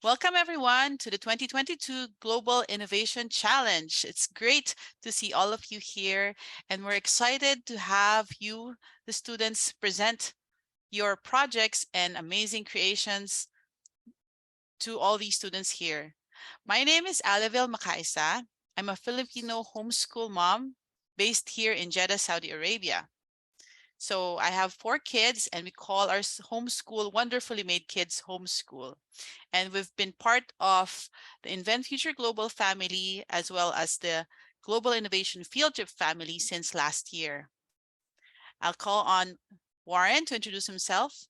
Welcome everyone to the 2022 Global Innovation Challenge. It's great to see all of you here, and we're excited to have you, the students, present your projects and amazing creations to all these students here. My name is Aleville Makaisa. I'm a Filipino homeschool mom based here in Jeddah, Saudi Arabia. So I have 4 kids, and we call our homeschool Wonderfully Made Kids Homeschool. And we've been part of the InventFuture.Global family as well as the Global Innovation Field Trip family since last year. I'll call on Warren to introduce himself.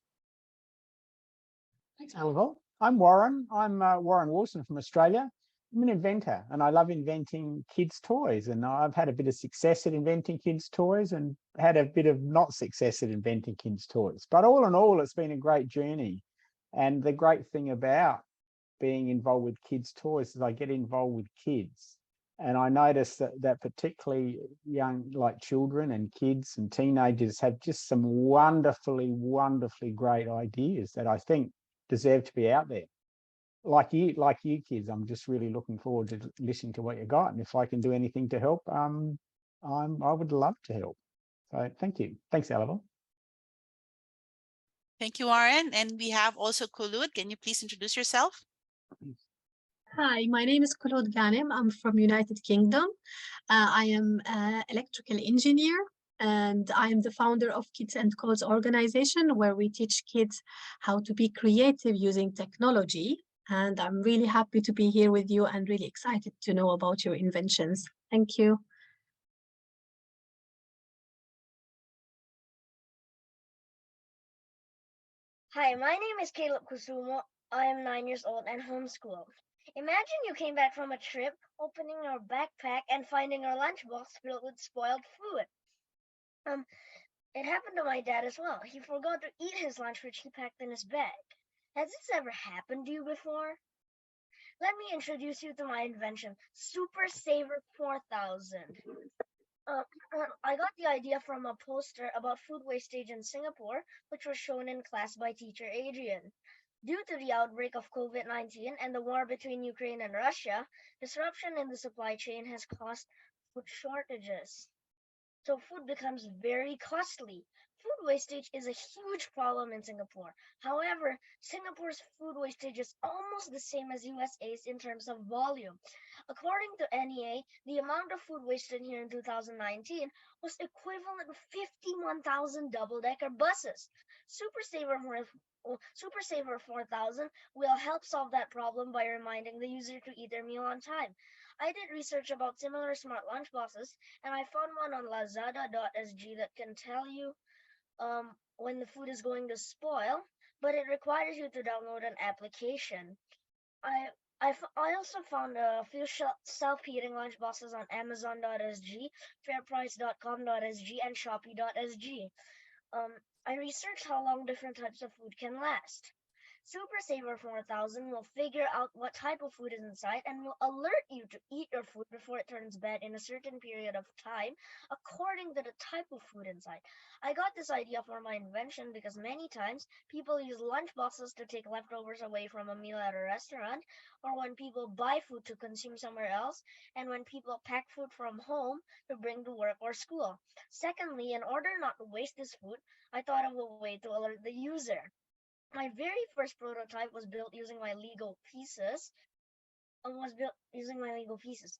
Thanks, Alivol. I'm Warren. I'm Warren Wilson from Australia. I'm an inventor and I love inventing kids' toys. And I've had a bit of success at inventing kids' toys and had a bit of not success at inventing kids' toys. But all in all, it's been a great journey. And the great thing about being involved with kids' toys is I get involved with kids. And I notice that particularly young, like children and kids and teenagers have just some wonderfully, wonderfully great ideas that I think deserve to be out there. Like you kids, I'm just really looking forward to listening to what you got. And if I can do anything to help, I would love to help. So thank you. Thanks, Alivol. Thank you, Warren. And we have also Kulud. Can you please introduce yourself? Hi, my name is Kulud Ghanem. I'm from United Kingdom. I am an electrical engineer, and I am the founder of Kids and Codes organization, where we teach kids how to be creative using technology. And I'm really happy to be here with you and really excited to know about your inventions. Thank you. Hi, my name is Caleb Kusumo. I am 9 years old and homeschooled. Imagine you came back from a trip, opening your backpack and finding your lunchbox filled with spoiled food. It happened to my dad as well. He forgot to eat his lunch, which he packed in his bag. Has this ever happened to you before? Let me introduce you to my invention, Super Saver 4000. I got the idea from a poster about food wastage in Singapore, which was shown in class by teacher Adrian. Due to the outbreak of COVID-19 and the war between Ukraine and Russia, disruption in the supply chain has caused food shortages. So food becomes very costly. Food wastage is a huge problem in Singapore. However, Singapore's food wastage is almost the same as USA's in terms of volume. According to NEA, the amount of food wasted here in 2019 was equivalent to 51,000 double-decker buses. Super Saver 4000 will help solve that problem by reminding the user to eat their meal on time. I did research about similar smart lunchboxes, and I found one on Lazada.sg that can tell you when the food is going to spoil, but it requires you to download an application. I also found a few self-heating lunchboxes on Amazon.sg, Fairprice.com.sg, and Shopee.sg. I researched how long different types of food can last. Super Saver 4000 will figure out what type of food is inside and will alert you to eat your food before it turns bad in a certain period of time according to the type of food inside. I got this idea for my invention because many times people use lunchboxes to take leftovers away from a meal at a restaurant, or when people buy food to consume somewhere else, and when people pack food from home to bring to work or school. Secondly, in order not to waste this food, I thought of a way to alert the user. My very first prototype was built using my Lego pieces.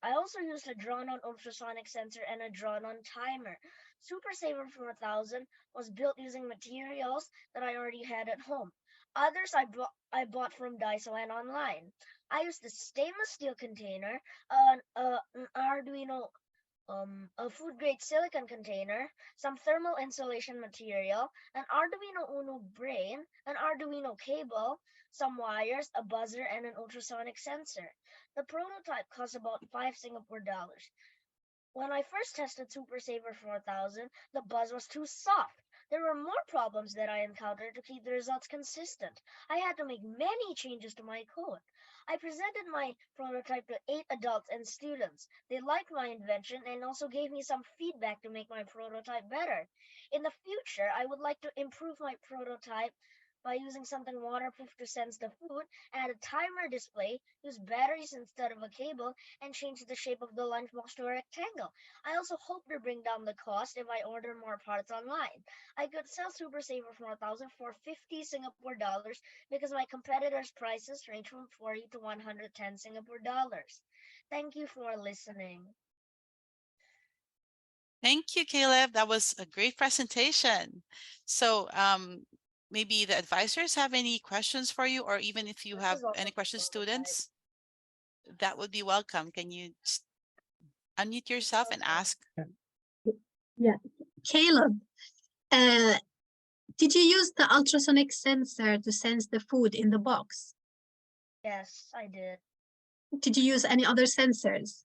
I also used a drawn-on ultrasonic sensor and a drawn-on timer. Super Saver 4000 was built using materials that I already had at home. Others I bought from Daiso and online. I used a stainless steel container, an Arduino a food-grade silicon container, some thermal insulation material, an Arduino Uno brain, an Arduino cable, some wires, a buzzer, and an ultrasonic sensor. The prototype cost about 5 Singapore dollars. When I first tested Super Saver 4000, the buzz was too soft. There were more problems that I encountered to keep the results consistent. I had to make many changes to my code. I presented my prototype to 8 adults and students. They liked my invention and also gave me some feedback to make my prototype better. In the future, I would like to improve my prototype by using something waterproof to sense the food, add a timer display, use batteries instead of a cable, and change the shape of the lunchbox to a rectangle. I also hope to bring down the cost if I order more products online. I could sell Super Saver 4000 for 50 Singapore dollars because my competitors' prices range from 40 to 110 Singapore dollars. Thank you for listening. Thank you, Caleb. That was a great presentation. So maybe the advisors have any questions for you, or even if you This have is also any questions, a prototype. students, that would be welcome. Can you unmute yourself and ask? Yeah. Caleb, did you use the ultrasonic sensor to sense the food in the box? Yes, I did. Did you use any other sensors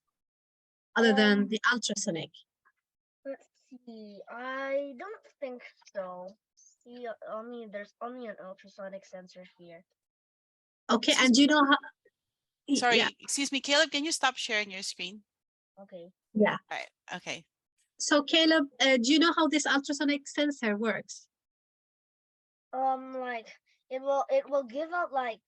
other than the ultrasonic? Let's see. I don't think so. See, there's only an ultrasonic sensor here. Okay, Excuse and you know how? Sorry, Yeah, excuse me, Caleb, can you stop sharing your screen? Okay. yeah. All right, okay. So Caleb, do you know how this ultrasonic sensor works? Like it will give out like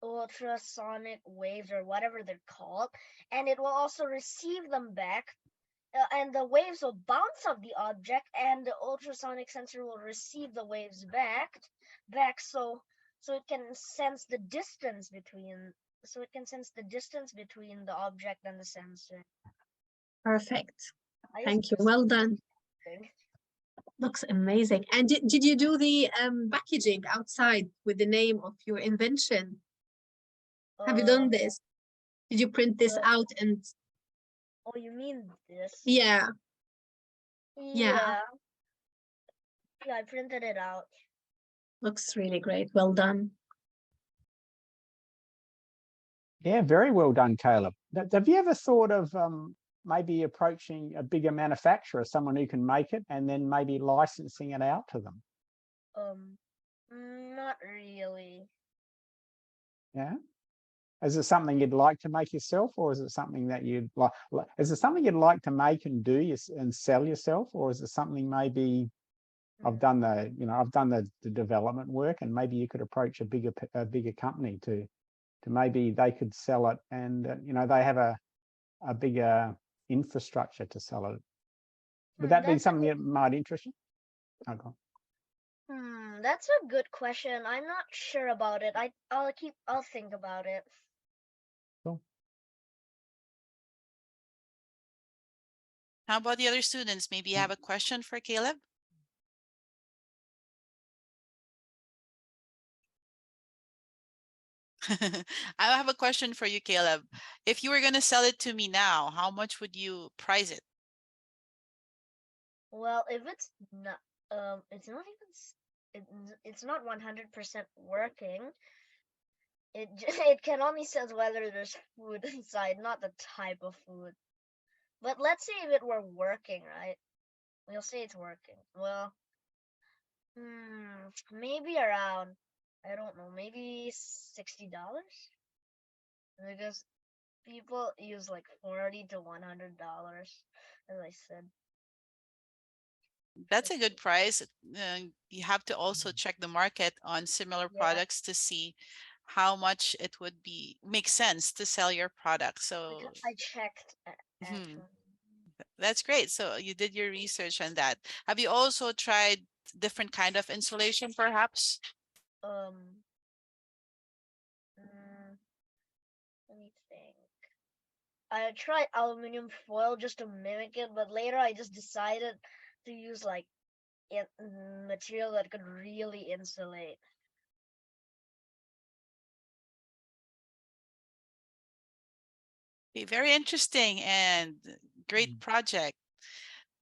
ultrasonic waves or whatever they're called, and it will also receive them back. And the waves will bounce off the object, and the ultrasonic sensor will receive the waves back, so it can sense the distance between the object and the sensor. Perfect. I Thank you. just Well done. think. Looks amazing. And did you do the packaging outside with the name of your invention? Have you done this? Did you print this out and Oh, you mean this? yeah, Yeah, yeah, I printed it out. looks really great. Well done. Yeah, very well done, Caleb. Have you ever thought of maybe approaching a bigger manufacturer, someone who can make it, and then maybe licensing it out to them? Not really. Yeah. Is it something you'd like to make yourself, or is it something that you'd like? Is it something you'd like to make and do and sell yourself, or is it something maybe I've done the development work, and maybe you could approach a bigger company to maybe they could sell it, and they have a bigger infrastructure to sell it. Would that be That's a something that might interest you? Okay. That's a good question. I'm not sure about it. I'll think about it. Cool. How about the other students? Maybe you have a question for Caleb? I have a question for you, Caleb. If you were going to sell it to me now, how much would you price it? Well, if it's not it's not 100% working. It can only says whether there's food inside, not the type of food. But let's say if it were working, right? We'll say it's working. Well, maybe around, I don't know, maybe $60, because people use like $40 to $100, as I said. That's a good price. You have to also check the market on similar products to see how much it would make sense to sell your product. So I checked actually. That's great. So you did your research on that. Have you also tried different kind of insulation, perhaps? Let me think. I tried aluminum foil just to mimic it, but later I just decided to use like material that could really insulate. Very interesting and great project.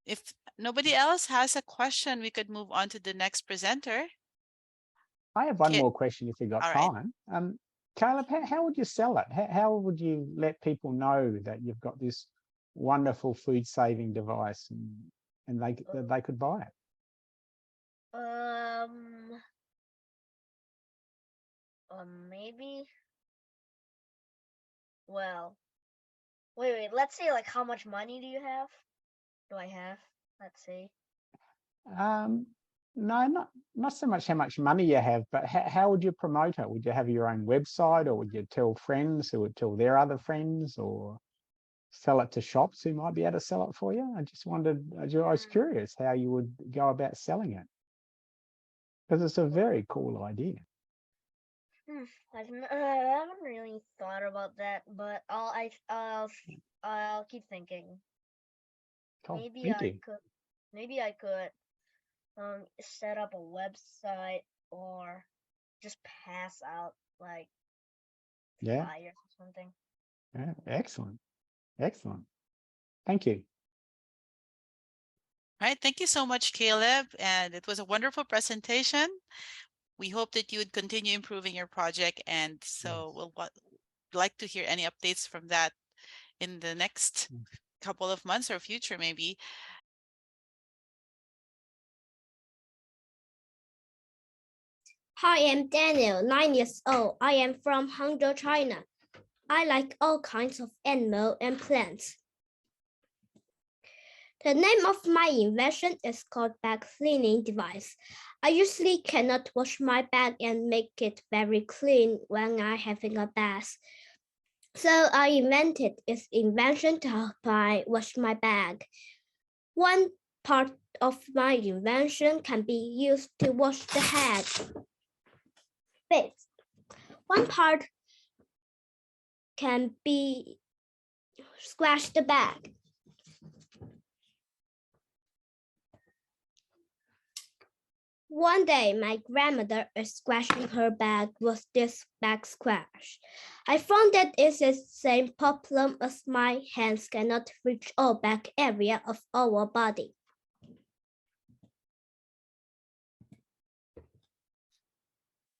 If nobody else has a question, we could move on to the next presenter. I have one more question if you've got All right. time. Caleb, how would you sell it? How would you let people know that you've got this wonderful food-saving device and they could buy it? Maybe. Well, wait. Let's say like how much money do you have? Do I have? Let's see. No, not so much how much money you have, but how would you promote it? Would you have your own website, or would you tell friends who would tell their other friends, or sell it to shops who might be able to sell it for you? I just wondered, I was curious how you would go about selling it, because it's a very cool idea. I haven't really thought about that, but I'll keep thinking. Cool. Maybe Thank I you. could set up a website or just pass out like Yeah. flyers or something. Yeah. Excellent. Excellent. Thank you. All right, thank you so much, Caleb. And it was a wonderful presentation. We hope that you would continue improving your project. And so Yes. we'll like to hear any updates from that in the next couple of months or future, maybe. Hi, I'm Daniel, 9 years old. I am from Hangzhou, China. I like all kinds of animals and plants. The name of my invention is called bag cleaning device. I usually cannot wash my bag and make it very clean when I'm having a bath. So I invented this invention to help I wash my bag. One part of my invention can be used to wash the head. One part can be squash the bag. One day, my grandmother is squashing her bag with this bag squash. I found that it's the same problem as my hands cannot reach all back area of our body.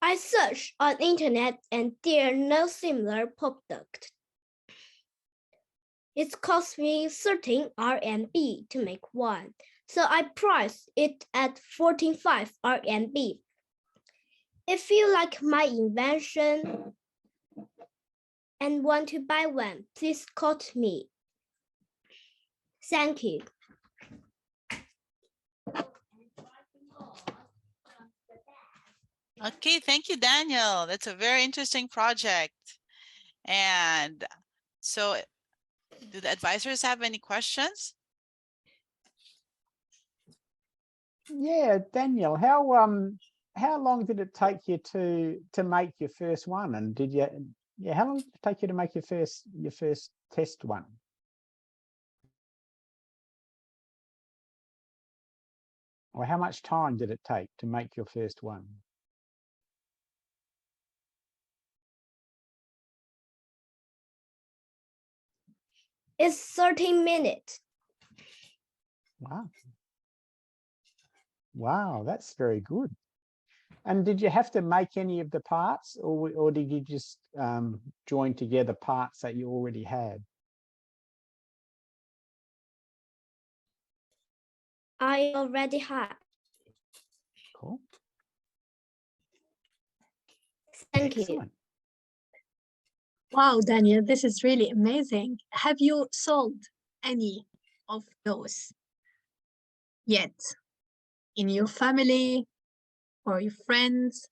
I searched on internet and there are no similar product. It cost me 13 RMB to make one, so I priced it at 14.5 RMB. If you like my invention and want to buy one, please call me. Thank you. Okay, thank you, Daniel. That's a very interesting project. And so do the advisors have any questions? Yeah, Daniel, how long did it take you to make your first one? And did you, yeah, how long did it take you to make your first test one? Or how much time did it take to make your first one? It's 13 minutes. Wow. Wow, that's very good. And did you have to make any of the parts, or did you just join together parts that you already had? I already have. Cool. Thank you. Excellent. Wow, Daniel, this is really amazing. Have you sold any of those yet in your family or your friends?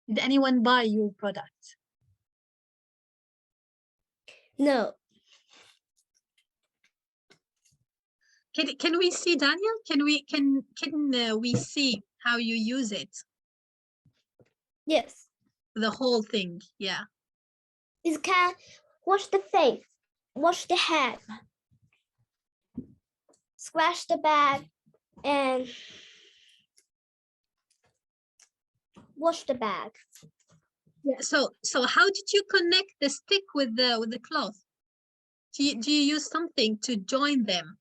Did anyone buy your product? No. Can we see, Daniel? Can we see how you use it? Yes. The whole thing, yeah. It can wash the face, wash the head, squash the bag, and wash the bag. Yeah. So how did you connect the stick with the cloth? Do you use something to join them?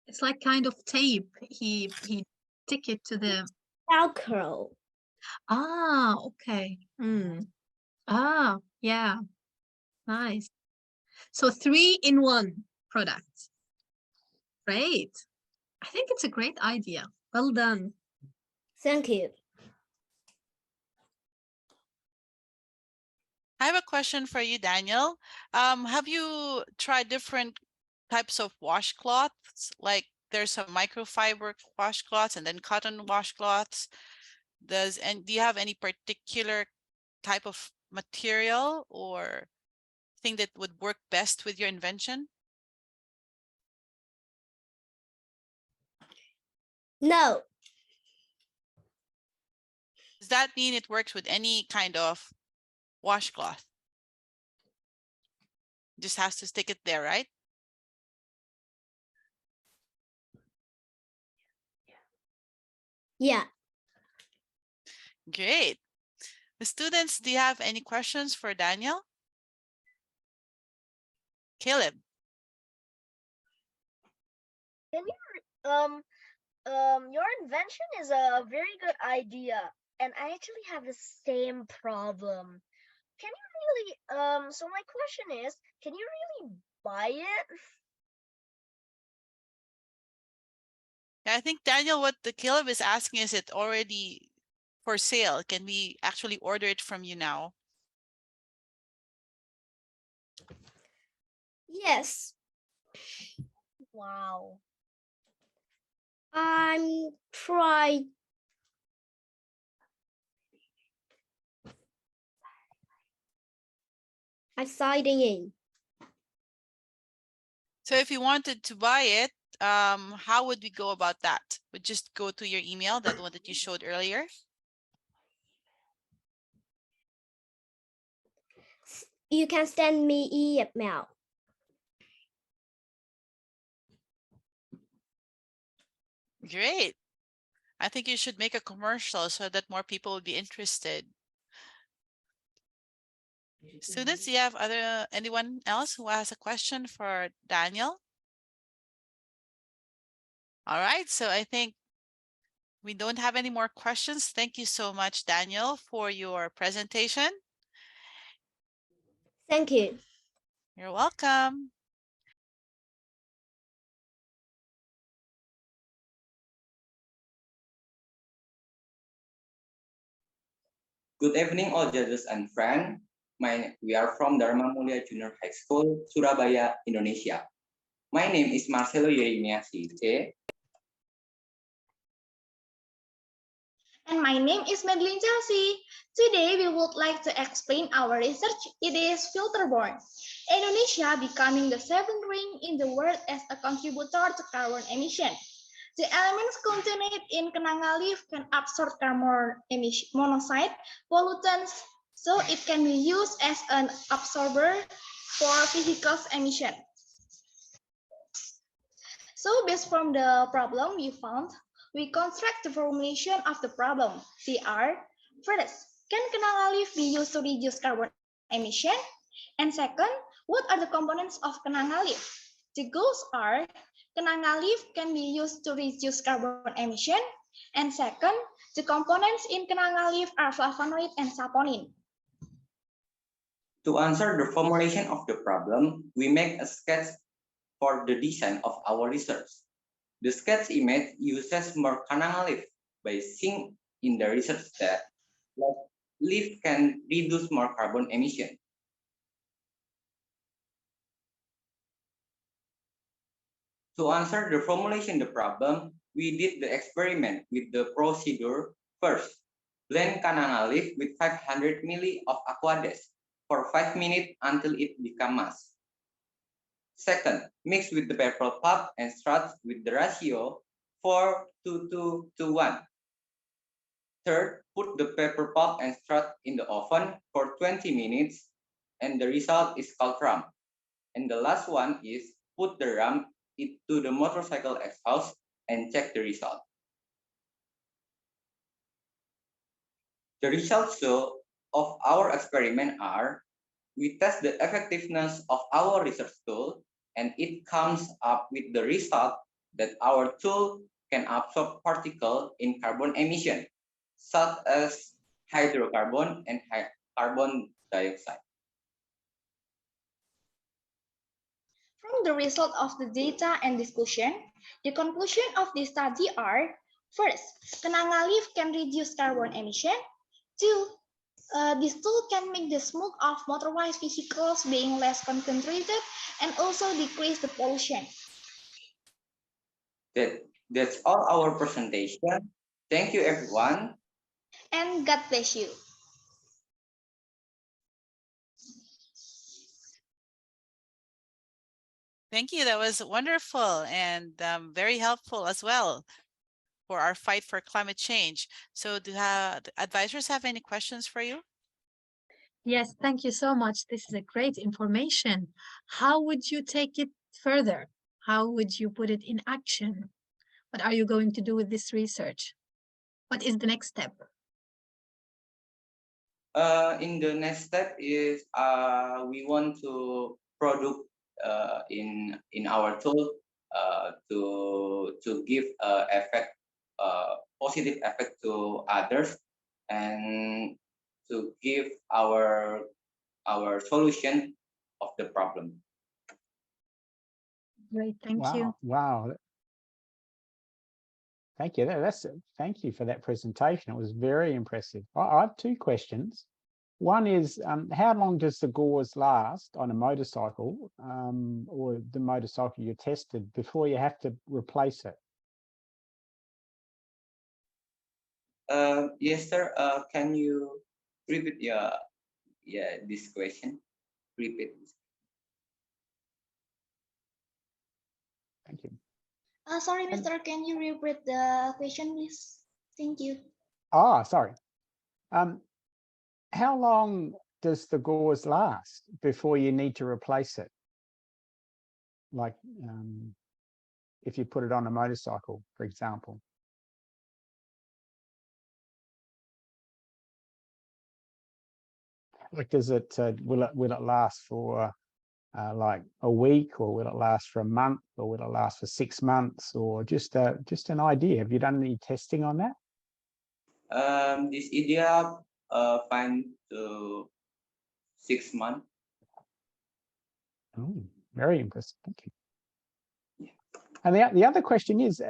It's like kind of tape. He stick it to the Velcro. Ah, okay. Ah, yeah. Nice. So 3-in-1 product. Great. I think it's a great idea. Well done. Thank you. I have a question for you, Daniel. Have you tried different types of washcloths? Like there's some microfiber washcloths and then cotton washcloths. Do you have any particular type of material or thing that would work best with your invention? No. Does that mean it works with any kind of washcloth? Just has to stick it there, right? Yeah. Great. The students, do you have any questions for Daniel? Caleb. Can you your invention is a very good idea, and I actually have the same problem. Can you really so my question is, can you really buy it? Yeah, I think Daniel, what the Caleb is asking is it already for sale? Can we actually order it from you now? Yes. Wow. I'm trying. I'm signing in. So if you wanted to buy it, how would we go about that? Would just go to your email, that one that you showed earlier? You can send me email. Great. I think you should make a commercial so that more people would be interested. Students, do you have anyone else who has a question for Daniel? All right, so I think we don't have any more questions. Thank you so much, Daniel, for your presentation. Thank you. You're welcome. Good evening, all judges and friends. We are from Dharma Mulia Junior High School, Surabaya, Indonesia. My name is Marcelo Yeremiasi. And my name is Madeline Chelsea. Today we would like to explain our research. It is filterborne. Indonesia becoming the seventh ring in the world as a contributor to carbon emission. The elements contained in kenanga leaf can absorb carbon monoxide pollutants, so it can be used as an absorber for vehicles emission. So based from the problem we found, we construct the formulation of the problem. They are, first, can kenanga leaf be used to reduce carbon emission? And second, what are the components of kenanga leaf? The goals are, kenanga leaf can be used to reduce carbon emission. And second, the components in kenanga leaf are flavonoid and saponin. To answer the formulation of the problem, we make a sketch for the design of our research. The sketch image uses more kenanga leaf by seeing in the research that leaf can reduce more carbon emission. To answer the formulation the problem, we did the experiment with the procedure. First, blend kenanga leaf with 500 ml of aqueous for 5 minutes until it becomes mass. Second, mix with the paper pulp and struts with the ratio 4:2:2:1. Third, put the paper pulp and strut in the oven for 20 minutes and the result is called rum. And the last one is put the rum into the motorcycle exhaust and check the result. The results of our experiment are, we test the effectiveness of our research tool and it comes up with the result that our tool can absorb particles in carbon emission, such as hydrocarbon and carbon dioxide. From the result of the data and discussion, the conclusion of this study are, first, kenanga leaf can reduce carbon emission. Two, This tool can make the smoke of motorized vehicles being less concentrated and also decrease the pollution. That's all our presentation. Thank you, everyone. And God bless you. Thank you. That was wonderful and very helpful as well for our fight for climate change. So do advisors have any questions for you? Yes, thank you so much. This is a great information. How would you take it further? How would you put it in action? What are you going to do with this research? What is the next step? In the next step is we want to produce in our tool to give effect positive effect to others and to give our solution of the problem. Great, thank you. Wow. Thank you. Thank you for that presentation. It was very impressive. I have two questions. One is, how long does the gauze last on a motorcycle or the motorcycle you tested before you have to replace it? Yes, sir. Can you repeat this question? Repeat. Thank you. Sorry, Mr. Can you repeat the question, please? Thank you. Oh, sorry. How long does the gauze last before you need to replace it? Like if you put it on a motorcycle, for example. Like, does it will it last for like a week, or will it last for a month, or will it last for 6 months, or just an idea? Have you done any testing on that? This idea find to 6 months. Oh, very impressive. Thank you. And the other question is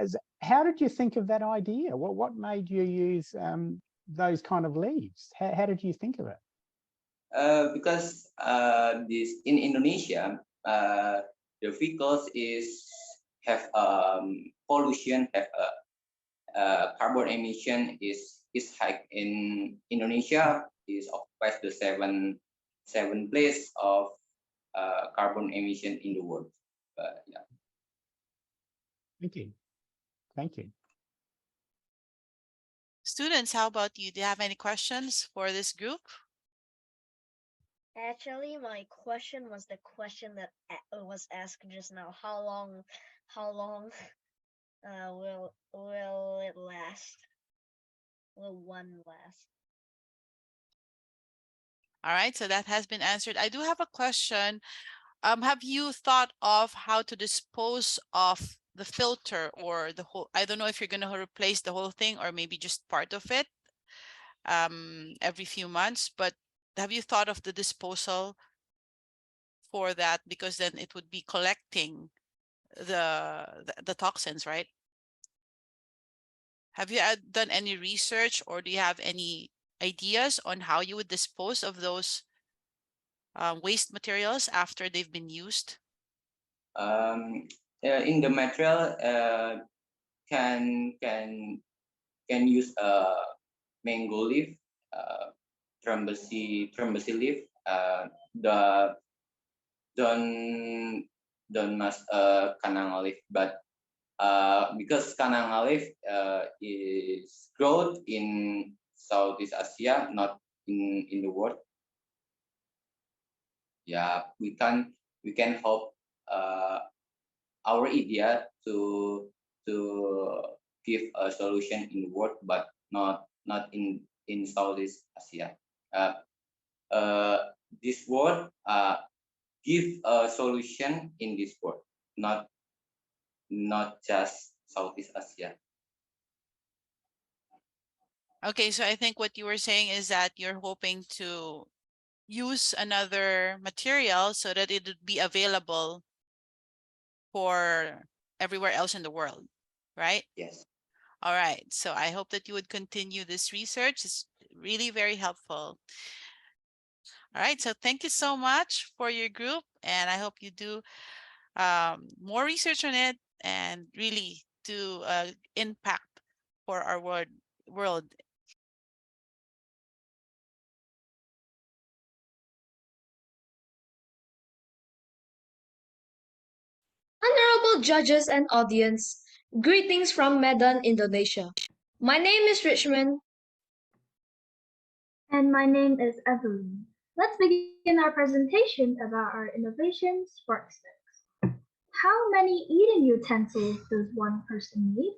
how did you think of that idea? What made you use those kind of leaves? How did you think of it? Because this in Indonesia, the vehicles have pollution, have carbon emission is high in Indonesia. Is occupies the seven place of carbon emission in the world. Yeah. Thank you. Thank you. Students, how about you? Do you have any questions for this group? Actually, my question was the question that was asked just now. How long will it last? Will one last? All right, so that has been answered. I do have a question. Have you thought of how to dispose of the filter or the whole? I don't know if you're going to replace the whole thing or maybe just part of it every few months, but have you thought of the disposal for that? Because then it would be collecting the toxins, right? Have you done any research, or do you have any ideas on how you would dispose of those waste materials after they've been used? In the material can use mango leaf, trembesi leaf. The don't must kananga leaf, but because kananga leaf is growth in Southeast Asia, not in the world. Yeah, we can hope our idea to give a solution in the world, but not in Southeast Asia. This world give a solution in this world, not just Southeast Asia. Okay, so I think what you were saying is that you're hoping to use another material so that it would be available for everywhere else in the world, right? Yes. All right, so I hope that you would continue this research. It's really very helpful. All right, so thank you so much for your group, and I hope you do more research on it and really do impact for our world. Honorable judges and audience, greetings from Medan, Indonesia. My name is Richmond. And my name is Evelyn. Let's begin our presentation about our innovation spork sticks. How many eating utensils does one person need?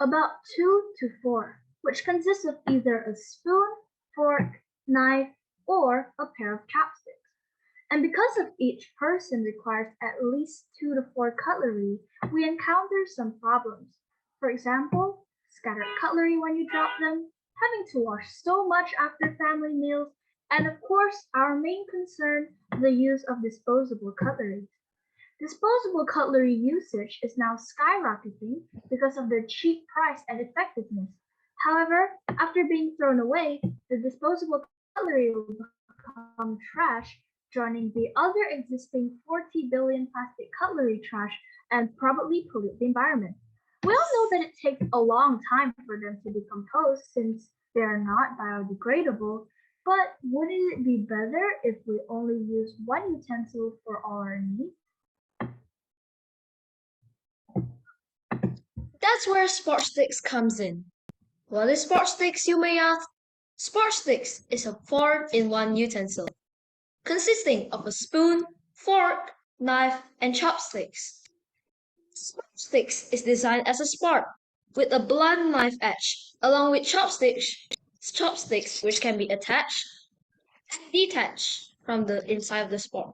About 2 to 4, which consists of either a spoon, fork, knife, or a pair of chopsticks. And because of each person requires at least 2 to 4 cutlery, we encounter some problems. For example, scattered cutlery when you drop them, having to wash so much after family meals, and of course, our main concern, the use of disposable cutlery. Disposable cutlery usage is now skyrocketing because of their cheap price and effectiveness. However, after being thrown away, the disposable cutlery will become trash, joining the other existing 40 billion plastic cutlery trash and probably pollute the environment. We all know that it takes a long time for them to decompose since they are not biodegradable, but wouldn't it be better if we only use one utensil for all our needs? That's where spork sticks comes in. What is spork sticks, you may ask? Spork sticks is a 4-in-1 utensil, consisting of a spoon, fork, knife, and chopsticks. Spork sticks is designed as a spork, with a blunt knife edge, along with chopsticks which can be attached and detached from the inside of the spork.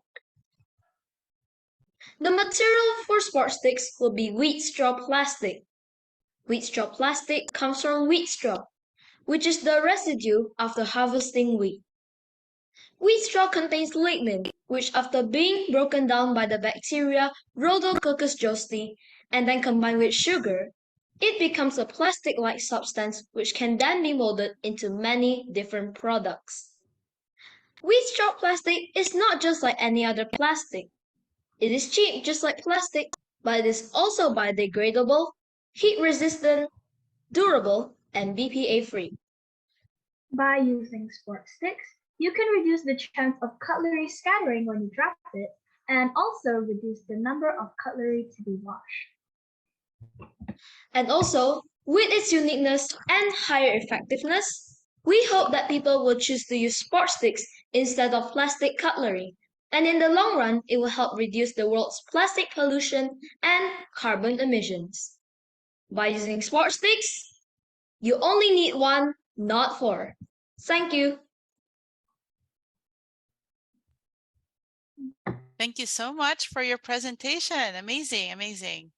The material for spork sticks will be wheat straw plastic. Wheat straw plastic comes from wheat straw, which is the residue after harvesting wheat. Wheat straw contains lignin, which after being broken down by the bacteria Rhodococcus josti and then combined with sugar, it becomes a plastic-like substance which can then be molded into many different products. Wheat straw plastic is not just like any other plastic. It is cheap just like plastic, but it is also biodegradable, heat-resistant, durable, and BPA-free. By using spork sticks, you can reduce the chance of cutlery scattering when you drop it, and also reduce the number of cutlery to be washed. And also, with its uniqueness and higher effectiveness, we hope that people will choose to use spork sticks instead of plastic cutlery. And in the long run, it will help reduce the world's plastic pollution and carbon emissions. By using spork sticks, you only need one, not 4. Thank you. Thank you so much for your presentation. Amazing, amazing.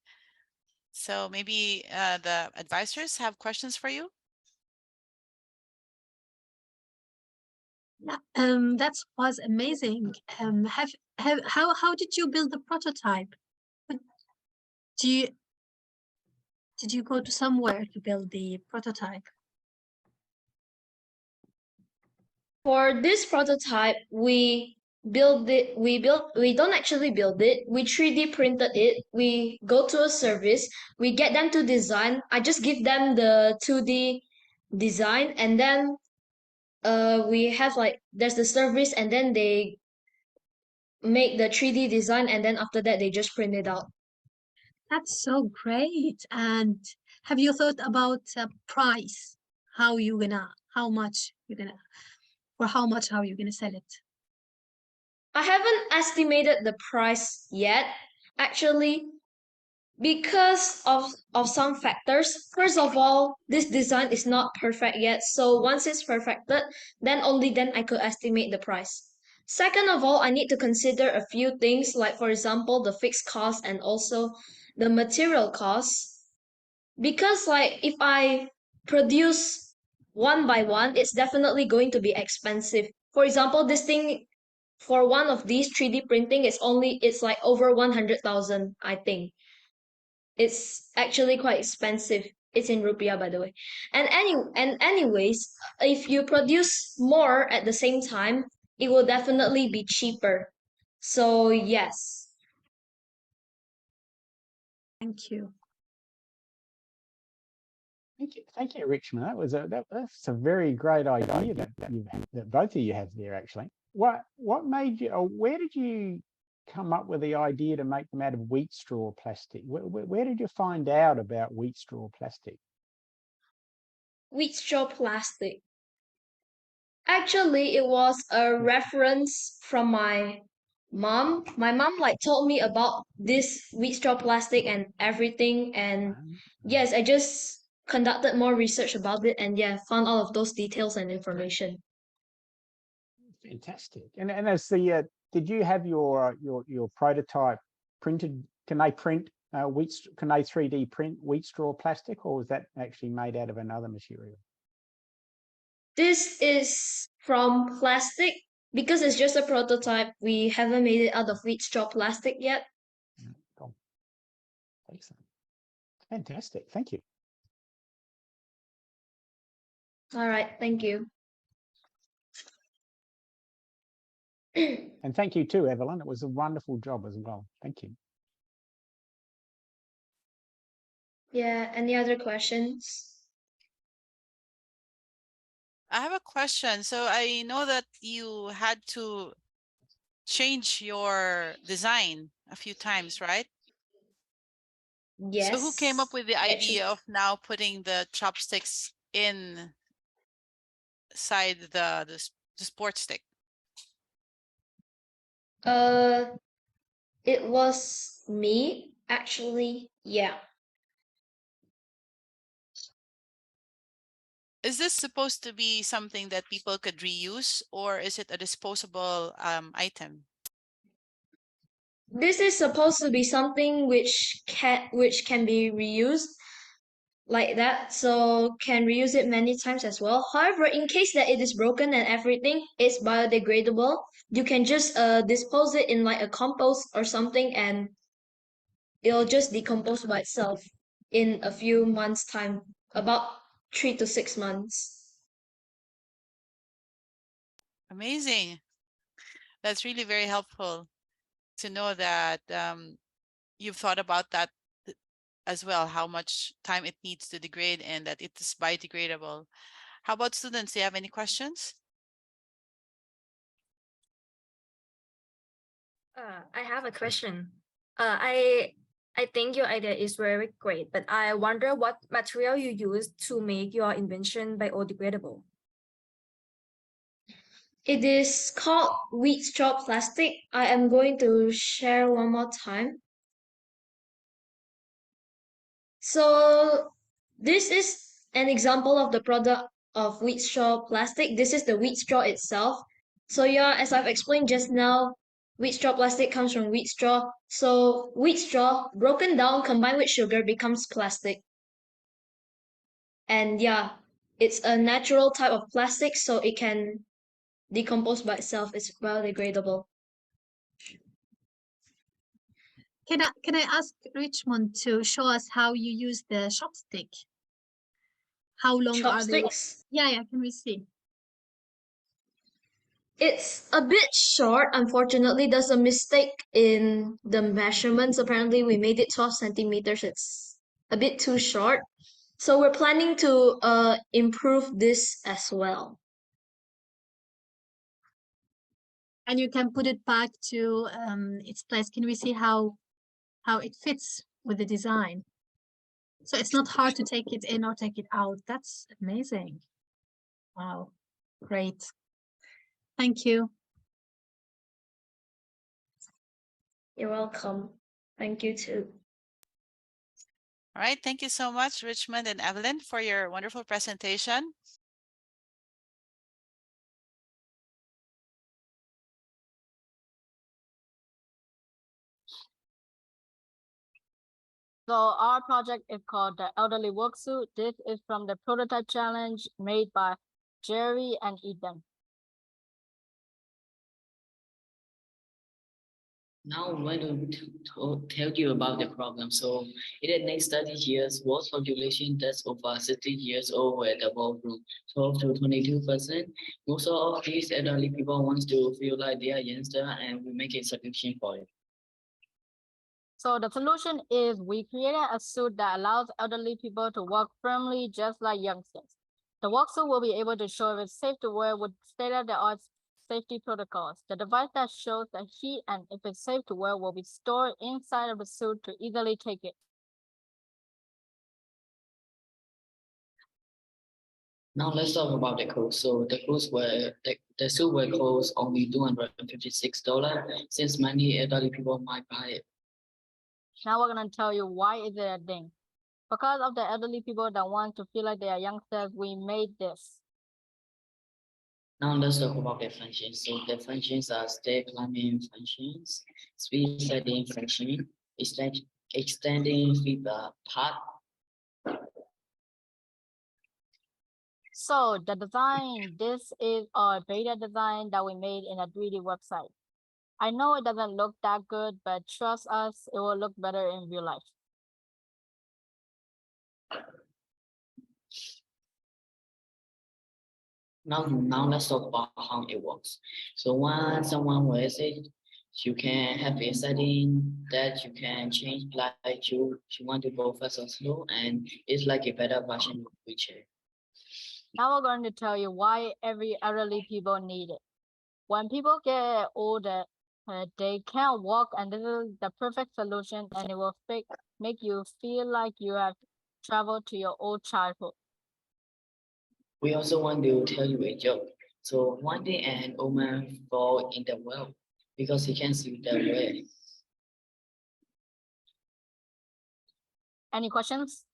So maybe the advisors have questions for you. Yeah, that was amazing. How did you build the prototype? Did you go to somewhere to build the prototype? For this prototype, we don't actually build it. We 3D printed it. We go to a service. We get them to design. I just give them the 2D design, and then we have like there's the service, and then they make the 3D design, and then after that they just print it out. That's so great. And have you thought about price? How much you're gonna, for how much are you gonna sell it? I haven't estimated the price yet, actually, because of some factors. First of all, this design is not perfect yet, so once it's perfected, then only then I could estimate the price. Second of all, I need to consider a few things, like for example, the fixed cost and also the material costs. Because like if I produce one by one, it's definitely going to be expensive. For example, this thing for one of these 3D printing it's like over 100,000, I think. It's actually quite expensive. It's in rupiah, by the way. And anyways, if you produce more at the same time, it will definitely be cheaper. So yes. Thank you. Thank you, Richmond. That's a very great idea that both of you have there. Actually, what made you, or where did you come up with the idea to make them out of wheat straw plastic? Where did you find out about wheat straw plastic? Wheat straw plastic. Actually, it was a reference from my mom. My mom like told me about this wheat straw plastic and everything. And yes, I just conducted more research about it and yeah, found all of those details and information. Fantastic. And as the did you have your prototype printed? Can they print can they 3D print wheat straw plastic, or was that actually made out of another material? This is from plastic because it's just a prototype. We haven't made it out of wheat straw plastic yet. Cool. Excellent. Fantastic. Thank you. All right, thank you. And thank you too, Evelyn. It was a wonderful job as well. Thank you. Yeah, any other questions? I have a question. So I know that you had to change your design a few times, right? Yes. So who came up with the idea Actually, of now putting the chopsticks inside the sports stick? it was me, actually. Yeah. Is this supposed to be something that people could reuse, or is it a disposable item? This is supposed to be something which can be reused like that, so can reuse it many times as well. However, in case that it is broken and everything, it's biodegradable. You can just dispose it in like a compost or something, and it'll just decompose by itself in a few months' time, about 3 to 6 months. Amazing. That's really very helpful to know that you've thought about that as well, how much time it needs to degrade and that it is biodegradable. How about students? Do you have any questions? I have a question. I think your idea is very great, but I wonder what material you use to make your invention biodegradable. It is called wheat straw plastic. I am going to share one more time. So this is an example of the product of wheat straw plastic. This is the wheat straw itself. So yeah, as I've explained just now, wheat straw plastic comes from wheat straw. So wheat straw broken down combined with sugar becomes plastic. And yeah, it's a natural type of plastic, so it can decompose by itself. It's biodegradable. Can I ask Richmond to show us how you use the chopstick? How long are they? Chopsticks? Yeah, can we see? It's a bit short, unfortunately. There's a mistake in the measurements. Apparently, we made it 12 centimeters. It's a bit too short. So we're planning to improve this as well. And you can put it back to its place. Can we see how it fits with the design? So it's not hard to take it in or take it out. That's amazing. Wow, great. Thank you. You're welcome. Thank you too. All right. Thank you so much, Richmond and Evelyn, for your wonderful presentation. So our project is called the Elderly Worksuit. This is from the prototype challenge made by Jerry and Ethan. Now I'm going to tell you about the problem. So in the next 30 years, world population that's over 60 years old will double from 12 to 22%. Most of these elderly people want to feel like they are youngster, and we make a solution for it. So the solution is we created a suit that allows elderly people to walk firmly just like youngsters. The walk suit will be able to show if it's safe to wear with state-of-the-art safety protocols. The device that shows the heat and if it's safe to wear will be stored inside of the suit to easily take it. Now let's talk about the cost. So the suit will cost only $256 since many elderly people might buy it. Now we're going to tell you why is it a thing. Because of the elderly people that want to feel like they are youngsters, we made this. Now let's talk about the functions. So the functions are step climbing functions, speed setting function, extending feedback path. So the design, this is our beta design that we made in a 3D website. I know it doesn't look that good, but trust us, it will look better in real life. Now let's talk about how it works. So when someone wears it, you can have a setting that you can change, like you want to go fast or slow, and it's like a better version of WeChat. Now we're going to tell you why every elderly people need it. When people get older, they can't walk, and this is the perfect solution, and it will make you feel like you have traveled to your old childhood. We also want to tell you a joke. So one day an old man fall in the well because he can't see the way. Any questions?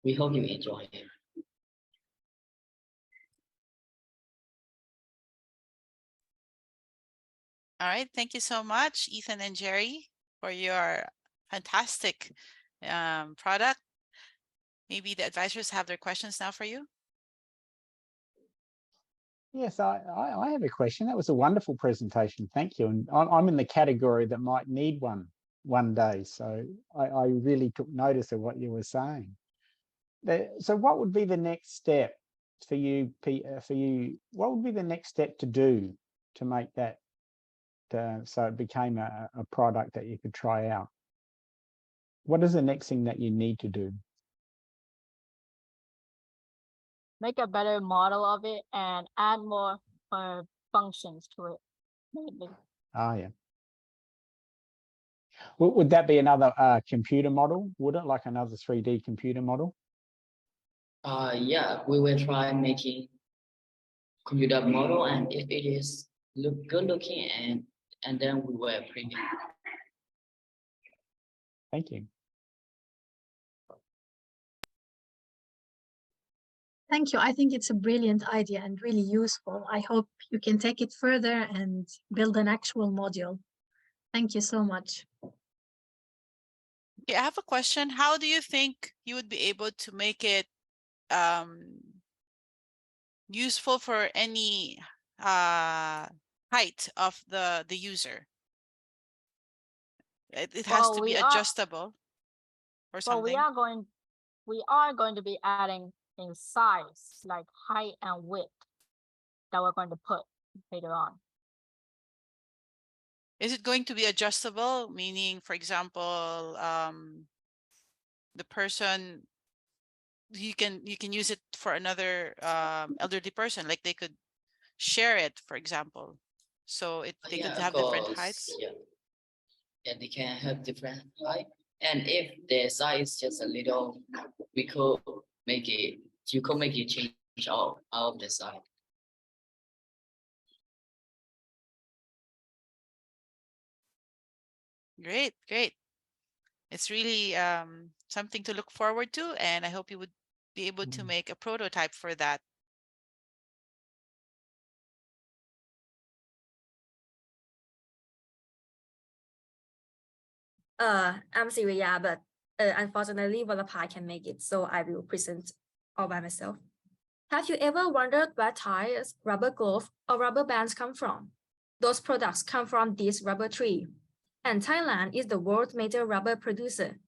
We hope you enjoy it. All right. Thank you so much, Ethan and Jerry, for your fantastic product. Maybe the advisors have their questions now for you. Yes, I have a question. That was a wonderful presentation. Thank you. And I'm in the category that might need one day. So I really took notice of what you were saying. So what would be the next step for you? What would be the next step to do to make that so it became a product that you could try out? What is the next thing that you need to do? Make a better model of it and add more functions to it. Maybe. Oh, yeah. Would that be another computer model? Would it, like another 3D computer model? Yeah, we will try making computer model, and if it is good looking, and then we will print it. Thank you. Thank you. I think it's a brilliant idea and really useful. I hope you can take it further and build an actual module. Thank you so much. Okay, I have a question. How do you think you would be able to make it useful for any height of the user? It has to be adjustable or something. We are going to be adding in size, like height and width, that we're going to put later on. Is it going to be adjustable? Meaning, for example, the person, you can use it for another elderly person, like they could share it, for example. So they could have different heights. Yeah, they can have different height. And if the size is just a little, you could make it change out of the size. Great. It's really something to look forward to, and I hope you would be able to make a prototype for that. I'm Siriya, but unfortunately, Vallabhai can make it, so I will present all by myself. Have you ever wondered where tires, rubber gloves, or rubber bands come from? Those products come from this rubber tree. And Thailand is the world's major rubber producer.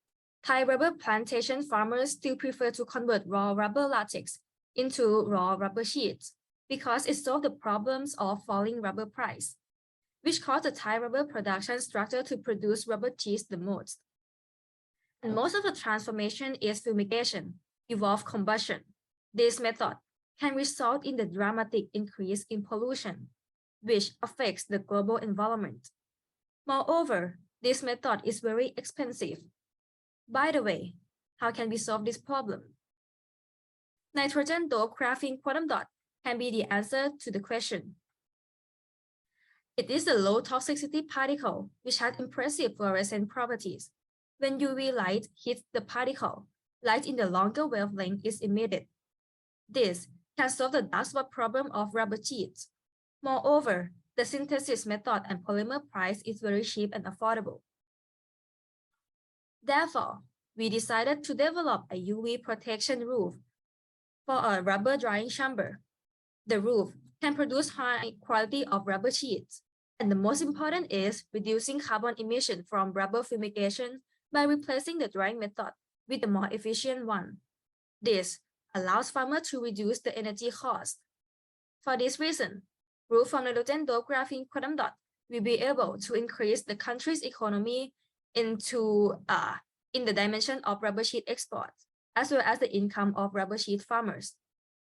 Thai rubber plantation farmers still prefer to convert raw rubber latex into raw rubber sheets because it solves the problems of falling rubber price, which caused the Thai rubber production structure to produce rubber sheets the most. And most of the transformation is fumigation, evolved combustion. This method can result in the dramatic increase in pollution, which affects the global environment. Moreover, this method is very expensive. By the way, how can we solve this problem? Nitrogen doped graphene quantum dot can be the answer to the question. It is a low toxicity particle which has impressive fluorescent properties. When UV light hits the particle, light in the longer wavelength is emitted. This can solve the dark spot problem of rubber sheets. Moreover, the synthesis method and polymer price is very cheap and affordable. Therefore, we decided to develop a UV protection roof for a rubber drying chamber. The roof can produce high quality of rubber sheets, and the most important is reducing carbon emission from rubber fumigation by replacing the drying method with a more efficient one. This allows farmers to reduce the energy cost. For this reason, roof from nitrogen doped graphene quantum dot will be able to increase the country's economy in the dimension of rubber sheet exports, as well as the income of rubber sheet farmers,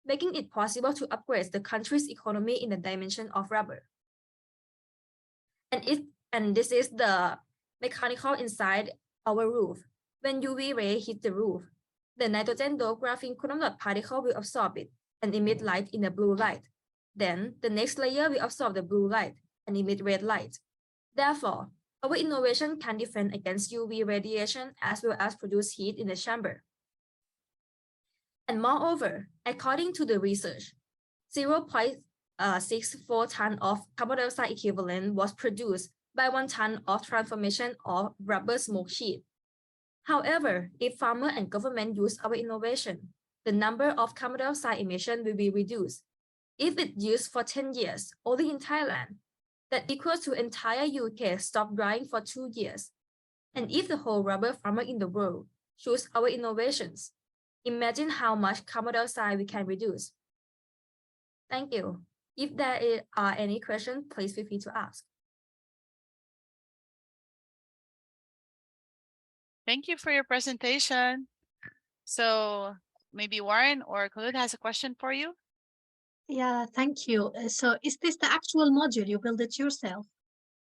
making it possible to upgrade the country's economy in the dimension of rubber. And this is the mechanical inside our roof. When UV ray hit the roof, the nitrogen doped graphene quantum dot particle will absorb it and emit light in the blue light. Then the next layer will absorb the blue light and emit red light. Therefore, our innovation can defend against UV radiation as well as produce heat in the chamber. And moreover, according to the research, 0.64 ton of carbon dioxide equivalent was produced by 1 ton of transformation of rubber smoke sheet. However, if farmer and government use our innovation, the number of carbon dioxide emission will be reduced. If it's used for 10 years, only in Thailand, that equals to entire UK stop drying for 2 years. And if the whole rubber farmer in the world choose our innovations, imagine how much carbon dioxide we can reduce. Thank you. If there are any questions, please feel free to ask. Thank you for your presentation. So maybe Warren or Khalid has a question for you. Yeah, thank you. So is this the actual module? You build it yourself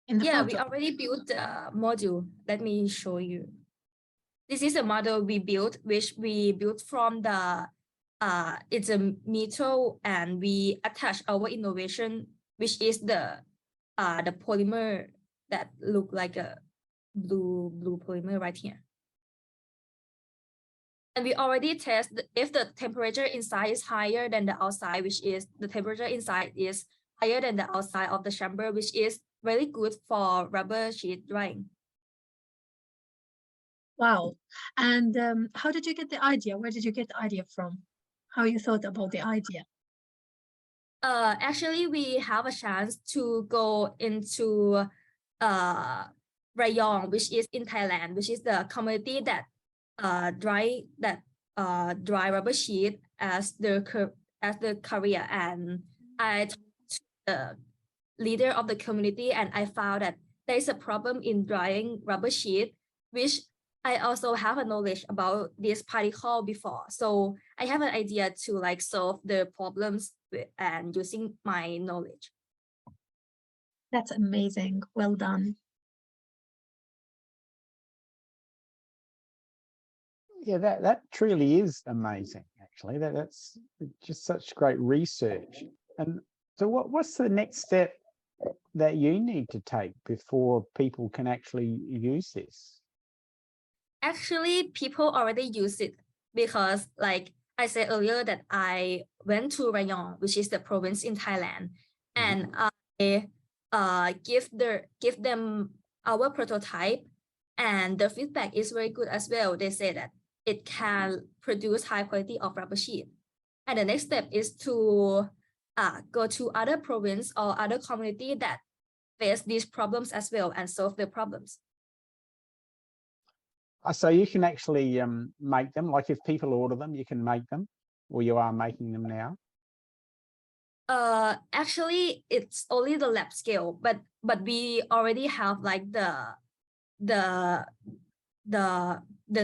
in the Yeah, we photo? already built the module. Let me show you. This is a model we built, which we built from the, it's a metal, and we attach our innovation, which is the polymer that look like a blue polymer right here. And we already test if the temperature inside is higher than the outside, which is the temperature inside is higher than the outside of the chamber, which is very good for rubber sheet drying. Wow. And how did you get the idea? Where did you get the idea from? How you thought about the idea? Actually, we have a chance to go into Rayong, which is in Thailand, which is the community that dry rubber sheet as the career. And I talked to the leader of the community, and I found that there is a problem in drying rubber sheet, which I also have a knowledge about this particle before. So I have an idea to like solve the problems and using my knowledge. That's amazing. Well done. Yeah, that truly is amazing, actually. That's just such great research. And so what's the next step that you need to take before people can actually use this? Actually, people already use it because, like I said earlier, that I went to Rayong, which is the province in Thailand, and I give them our prototype, and the feedback is very good as well. They say that it can produce high quality of rubber sheet. And the next step is to go to other province or other community that face these problems as well and solve the problems. So you can actually make them, like if people order them, you can make them, or you are making them now? Actually, it's only the lab scale, but we already have like the the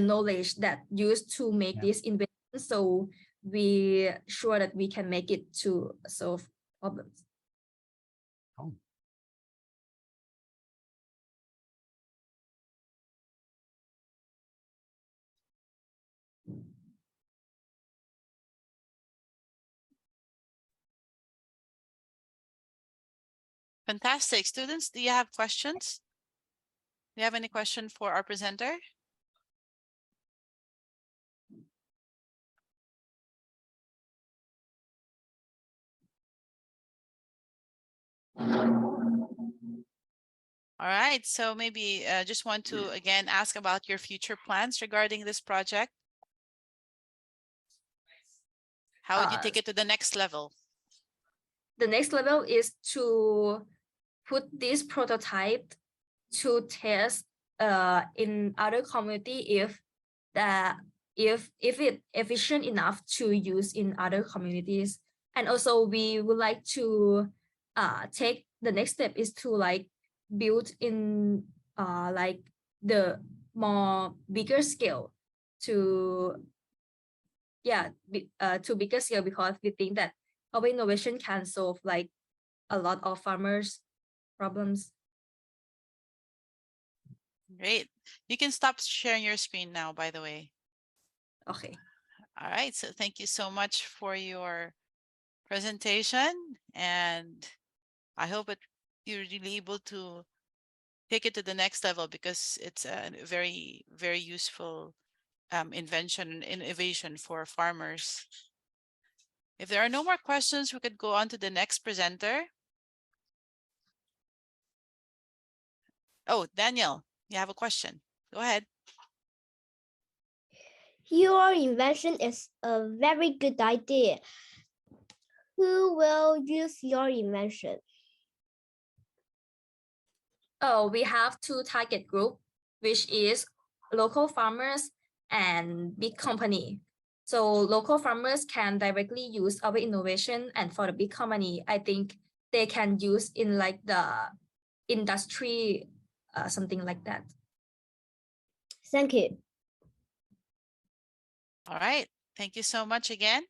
knowledge that used to make this invention, so we sure that we can make it to solve problems. Oh. Fantastic. Students, do you have questions? Do you have any question for our presenter? All right, so maybe just want to again ask about your future plans regarding this project. How would you take it to the next level? The next level is to put this prototype to test in other community if it efficient enough to use in other communities. And also we would like to take the next step is to like build in like the more bigger scale to to bigger scale, because we think that our innovation can solve like a lot of farmers problems. Great. You can stop sharing your screen now, by the way. Okay. All right, so thank you so much for your presentation, and I hope you're really able to take it to the next level, because it's a very, very useful invention and innovation for farmers. If there are no more questions, we could go on to the next presenter. Oh, Daniel, you have a question. Go ahead. Your invention is a very good idea. Who will use your invention? Oh, we have two target group, which is local farmers and big company. So local farmers can directly use our innovation, and for the big company, I think they can use in like the industry, something like that. Thank you. All right, thank you so much again.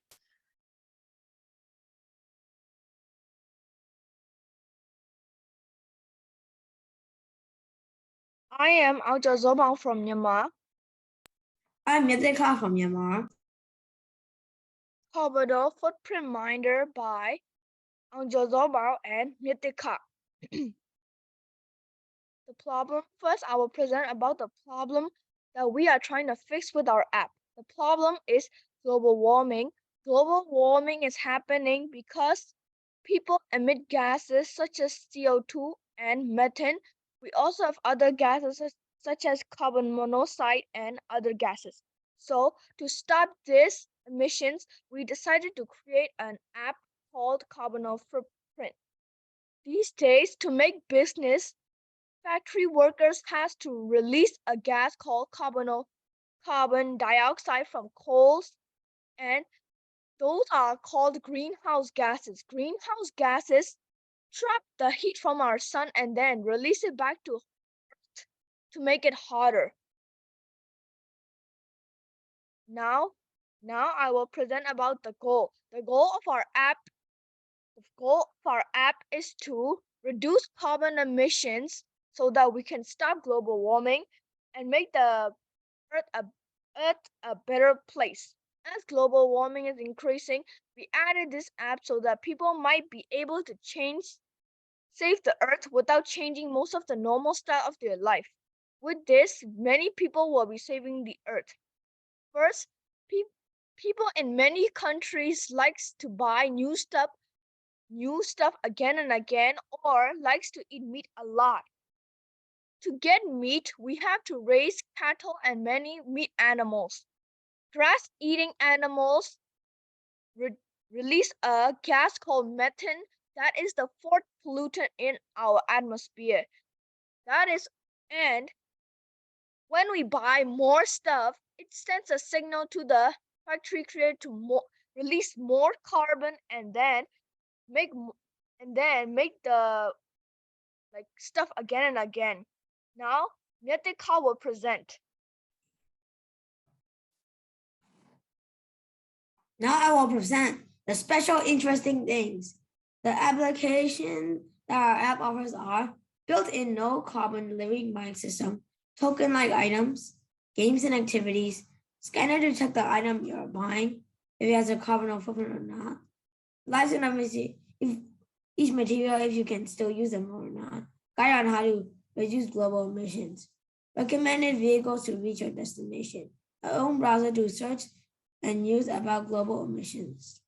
I am Aujazobang from Myanmar. I'm Yadeka from Myanmar. Carbon footprint minder by Aujazobang and Mythica. The problem. First, I will present about the problem that we are trying to fix with our app. The problem is global warming. Global warming is happening because people emit gases such as CO2 and methane. We also have other gases such as carbon monoxide and other gases. So to stop these emissions, we decided to create an app called Carbon Footprint. These days, to make business, factory workers has to release a gas called carbon dioxide from coals, and those are called greenhouse gases. Greenhouse gases trap the heat from our sun and then release it back to Earth to make it hotter. Now I will present about the goal. The goal of our app is to reduce carbon emissions so that we can stop global warming and make the Earth a better place. As global warming is increasing, we added this app so that people might be able to save the Earth without changing most of the normal style of their life. With this, many people will be saving the Earth. First, people in many countries likes to buy new stuff again and again, or likes to eat meat a lot. To get meat, we have to raise cattle and many meat animals. Grass-eating animals release a gas called methane that is the fourth pollutant in our atmosphere. And when we buy more stuff, it sends a signal to the factory creator to release more carbon and then make the like stuff again and again. Now, Nyatika will present. Now I will present the special interesting things. The application that our app offers are built-in no carbon delivery buying system, token-like items, games and activities, scanner to detect the item you're buying, if it has a carbon footprint or not, live if each material if you can still use them or not, guide on how to reduce global emissions, recommended vehicles to reach your destination, our own browser to search and use about global emissions.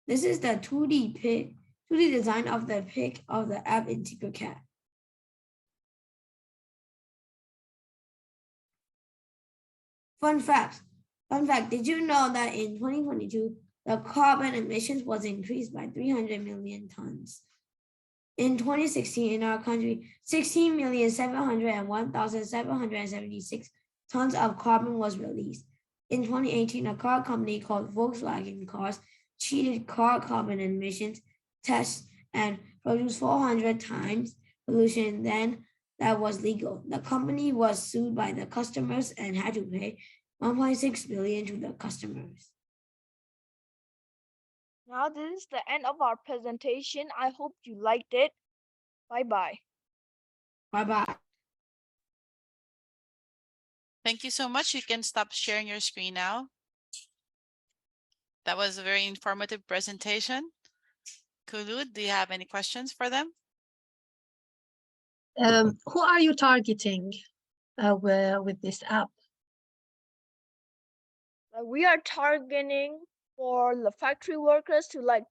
This is the 2D design of the pic of the app in Tinkercad. Fun fact, did you know that in 2022, the carbon emissions was increased by 300 million tons? In 2016, in our country, 16,701,776 tons of carbon was released. In 2018, a car company called Volkswagen Cars cheated car carbon emissions tests and produced 400 times pollution than that was legal. The company was sued by the customers and had to pay 1.6 billion to the customers. Now this is the end of our presentation. I hope you liked it. Bye-bye. Bye-bye. Thank you so much. You can stop sharing your screen now. That was a very informative presentation. Kulud, do you have any questions for them? Who are you targeting with this app? We are targeting for the factory workers to like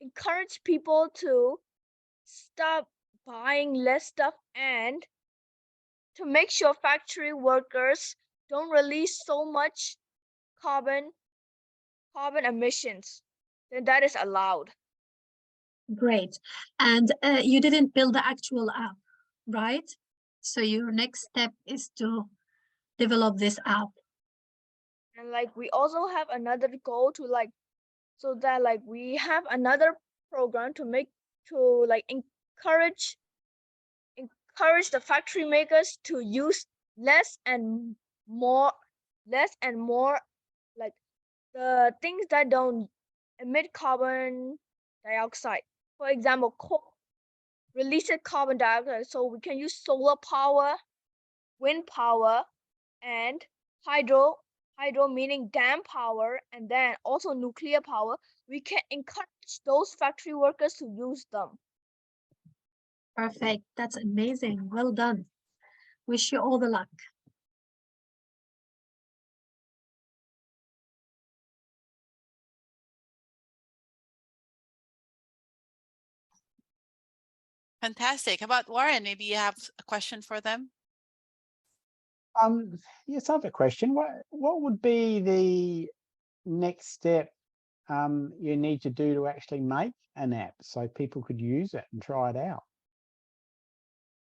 encourage people to stop buying less stuff and to make sure factory workers don't release so much carbon emissions. Then that is allowed. Great. And you didn't build the actual app, right? So your next step is to develop this app. And like we also have another goal to like so that like we have another program to encourage the factory makers to use less and more like the things that don't emit carbon dioxide. For example, coal releases carbon dioxide, so we can use solar power, wind power, and hydro meaning dam power, and then also nuclear power. We can encourage those factory workers to use them. Perfect. That's amazing. Well done. Wish you all the luck. Fantastic. How about Warren? Maybe you have a question for them? Yes, I have a question. What would be the next step you need to do to actually make an app so people could use it and try it out?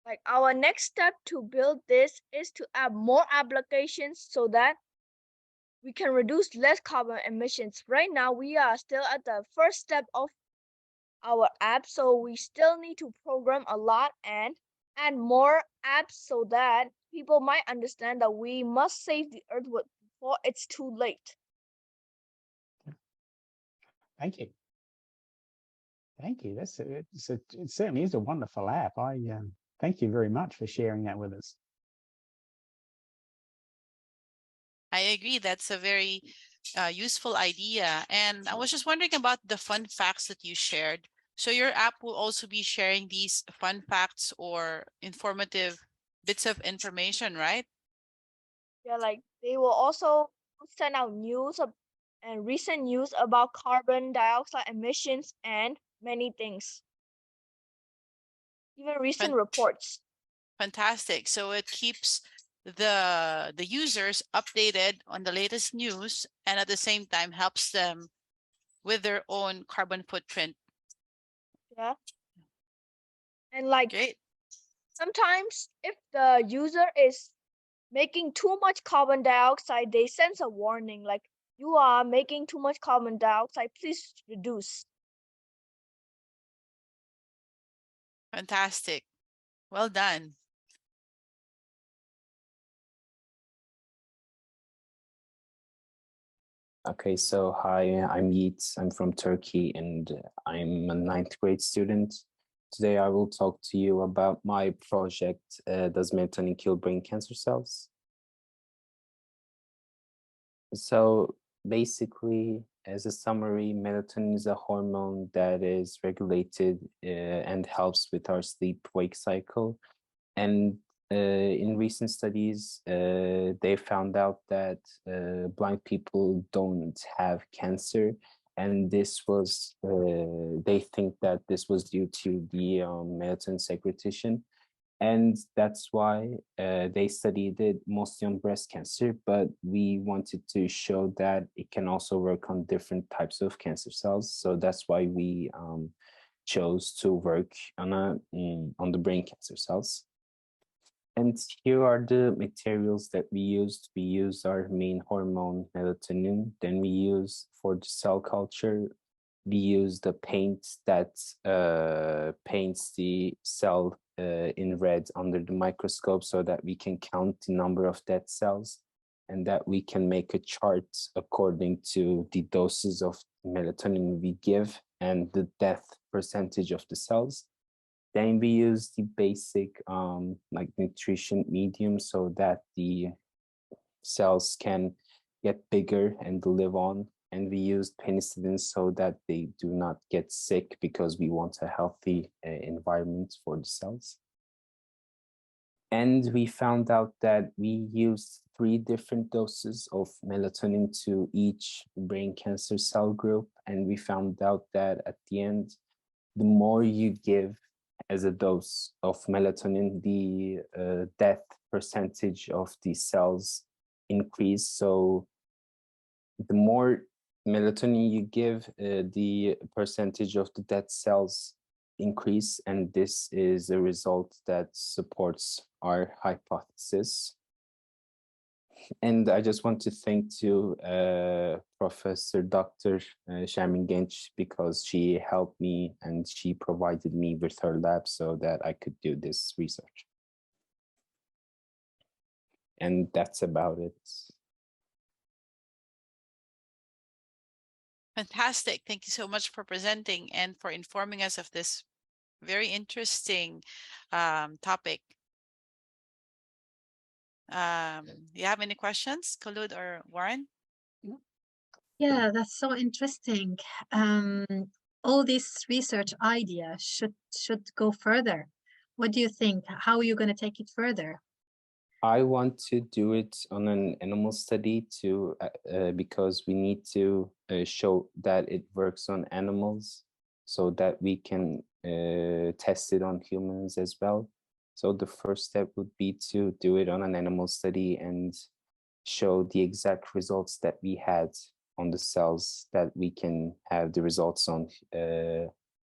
Like our next step to build this is to add more applications so that we can reduce less carbon emissions. Right now, we are still at the first step of our app, so we still need to program a lot and add more apps so that people might understand that we must save the earth before it's too late. Thank you. Thank you. It certainly is a wonderful app. Thank you very much for sharing that with us. I agree. That's a very useful idea. And I was just wondering about the fun facts that you shared. So your app will also be sharing these fun facts or informative bits of information, right? Yeah, like they will also send out news and recent news about carbon dioxide emissions and many things. Even recent reports. Fantastic. So it keeps the users updated on the latest news and at the same time helps them with their own carbon footprint. Yeah. And like Great. sometimes if the user is making too much carbon dioxide, they send a warning like you are making too much carbon dioxide, please reduce. Fantastic. Well done. Okay, so hi, I'm Yiğit. I'm from Turkey and I'm a 9th grade student. Today I will talk to you about my project, Does Melatonin Kill Brain Cancer Cells? So basically, as a summary, melatonin is a hormone that is regulated and helps with our sleep-wake cycle. And in recent studies, they found out that blind people don't have cancer. And this was, they think that this was due to the melatonin secretion. And that's why they studied it mostly on breast cancer, but we wanted to show that it can also work on different types of cancer cells. So that's why we chose to work on the brain cancer cells. And here are the materials that we used. We used our main hormone, melatonin. Then we use for the cell culture, we use the paint that paints the cell in red under the microscope so that we can count the number of dead cells and that we can make a chart according to the doses of melatonin we give and the death percentage of the cells. Then we use the basic like nutrition medium so that the cells can get bigger and live on. And we used penicillin so that they do not get sick because we want a healthy environment for the cells. And we found out that we used 3 different doses of melatonin to each brain cancer cell group. And we found out that at the end, the more you give as a dose of melatonin, the death percentage of the cells increase. So the more melatonin you give, the percentage of the dead cells increase, and this is a result that supports our hypothesis. And I just want to thank to Professor Dr. Shamin Genç because she helped me and she provided me with her lab so that I could do this research. And that's about it. Fantastic. Thank you so much for presenting and for informing us of this very interesting topic. You have any questions, Khulud or Warren? Yeah, that's so interesting. All these research ideas should go further. What do you think? How are you going to take it further? I want to do it on an animal study too, because we need to show that it works on animals so that we can test it on humans as well. So the first step would be to do it on an animal study and show the exact results that we had on the cells, that we can have the results on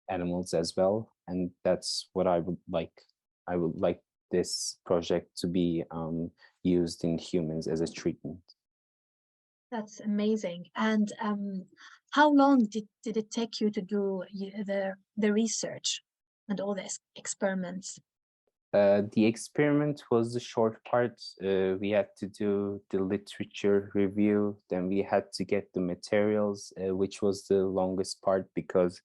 animals as well. And that's what I would like. I would like this project to be used in humans as a treatment. That's amazing. And how long did it take you to do the research and all the experiments? The experiment was the short part. We had to do the literature review, then we had to get the materials, which was the longest part because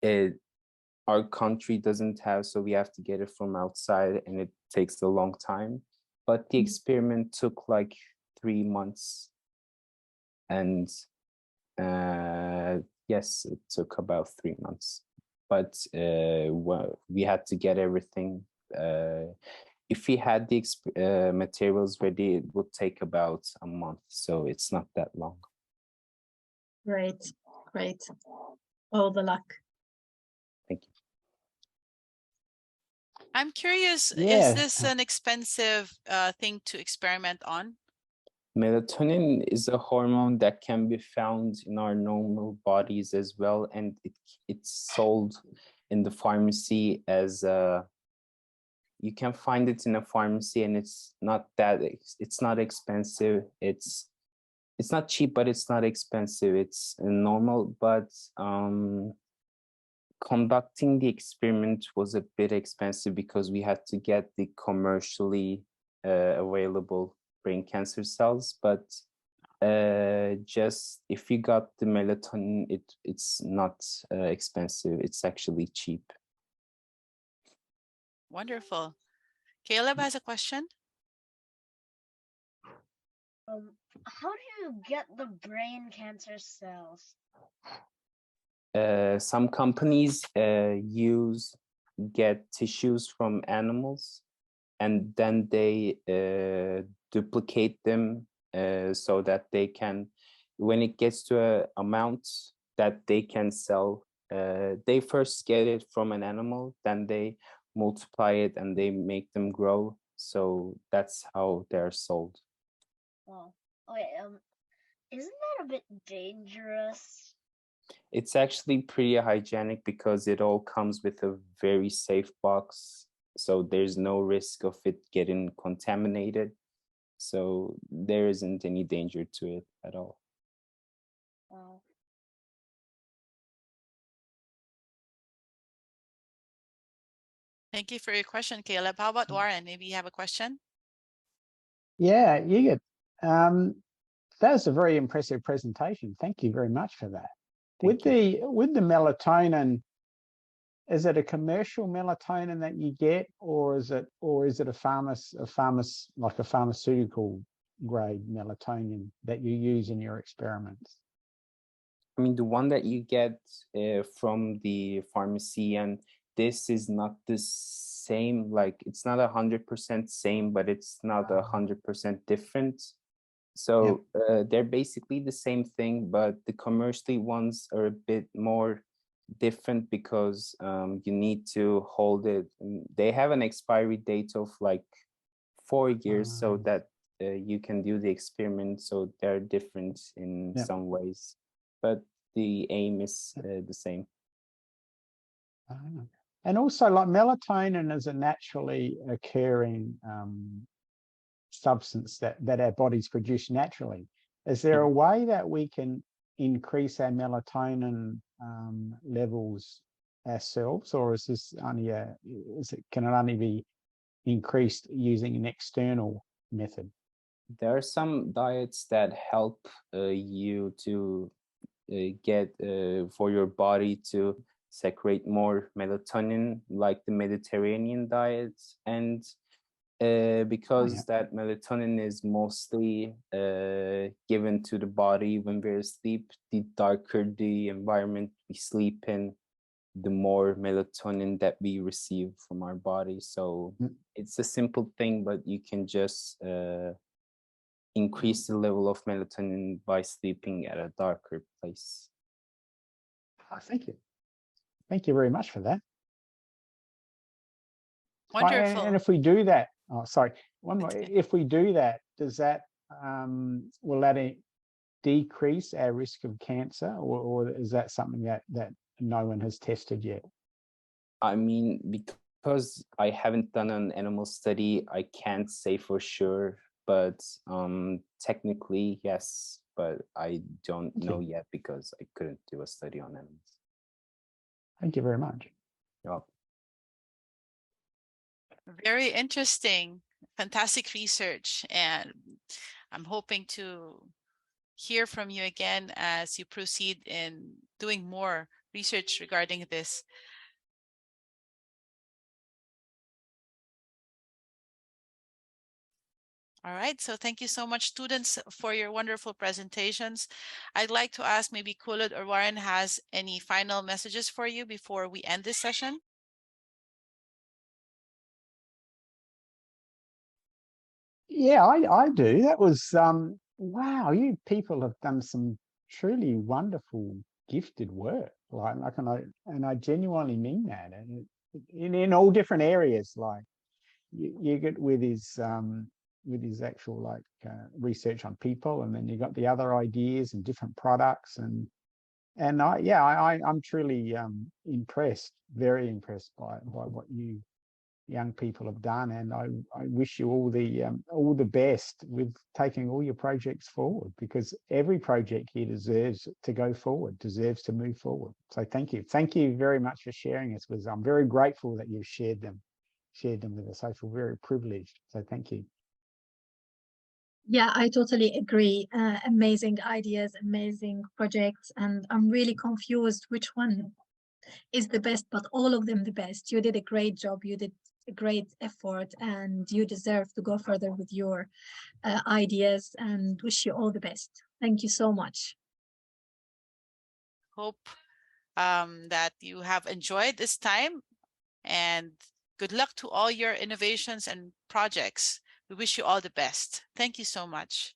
our country doesn't have, so we have to get it from outside and it takes a long time. But the experiment took like 3 months. And yes, it took about 3 months. But well, we had to get everything. If we had the materials ready, it would take about a month. So it's not that long. Great, great. All the luck. Thank you. I'm curious, Yeah. is this an expensive thing to experiment on? Melatonin is a hormone that can be found in our normal bodies as well, and it's sold in the pharmacy as you can find it in a pharmacy, and it's not expensive. It's not cheap, but it's not expensive. It's normal, but conducting the experiment was a bit expensive because we had to get the commercially available brain cancer cells. But just if you got the melatonin, it's not expensive. It's actually cheap. Wonderful. Caleb has a question. How do you get the brain cancer cells? Some companies get tissues from animals, and then they duplicate them so that they can, when it gets to an amount that they can sell, they first get it from an animal, then they multiply it and they make them grow. So that's how they're sold. Oh, okay. Isn't that a bit dangerous? It's actually pretty hygienic because it all comes with a very safe box. So there's no risk of it getting contaminated. So there isn't any danger to it at all. Wow. Thank you for your question, Caleb. How about Warren? Maybe you have a question? Yeah, you get. That's a very impressive presentation. Thank you very much for that. With the melatonin, is it a commercial melatonin that you get, or is it a pharmaceutical grade melatonin that you use in your experiments? I mean, the one that you get from the pharmacy, and this is not the same, like it's not 100% same, but it's not 100% different. So they're basically the same thing, but the commercially ones are a bit more different because you need to hold it. They have an expiry date of like 4 years so that you can do the experiment. So they're different in some ways, but the aim is the same. And also, like, melatonin is a naturally occurring substance that our bodies produce naturally. Is there a way that we can increase our melatonin levels ourselves, or is this only can it only be increased using an external method? There are some diets that help you to get for your body to secrete more melatonin, like the Mediterranean diets, and because that melatonin is mostly given to the body when we're asleep, the darker the environment we sleep in, the more melatonin that we receive from our body. So it's a simple thing, but you can just increase the level of melatonin by sleeping at a darker place. Thank you. Thank you very much for that. Wonderful. And if we do that, one more. If we do that, does that will that decrease our risk of cancer, or is that something that no one has tested yet? I mean, because I haven't done an animal study, I can't say for sure, but technically yes, but I don't know yet because I couldn't do a study on animals. Thank you very much. You're welcome. Very interesting, fantastic research, and I'm hoping to hear from you again as you proceed in doing more research regarding this. All right, so thank you so much, students, for your wonderful presentations. I'd like to ask maybe Kulud or Warren has any final messages for you before we end this session. Yeah, I do. That was wow, you people have done some truly wonderful, gifted work. And I genuinely mean that. And in all different areas, like you get with his actual research on people, and then you got the other ideas and different products, and And I'm truly impressed, very impressed by what you young people have done, and I wish you all the best with taking all your projects forward, because every project here deserves to go forward, deserves to move forward. So thank you very much for sharing this with us. I'm very grateful that you've shared them with us. I feel very privileged, so thank you. Yeah, I totally agree. Amazing ideas, amazing projects, and I'm really confused which one is the best, but all of them the best. You did a great job. You did a great effort, and you deserve to go further with your ideas, and wish you all the best. Thank you so much. Hope that you have enjoyed this time, and good luck to all your innovations and projects. We wish you all the best. Thank you so much.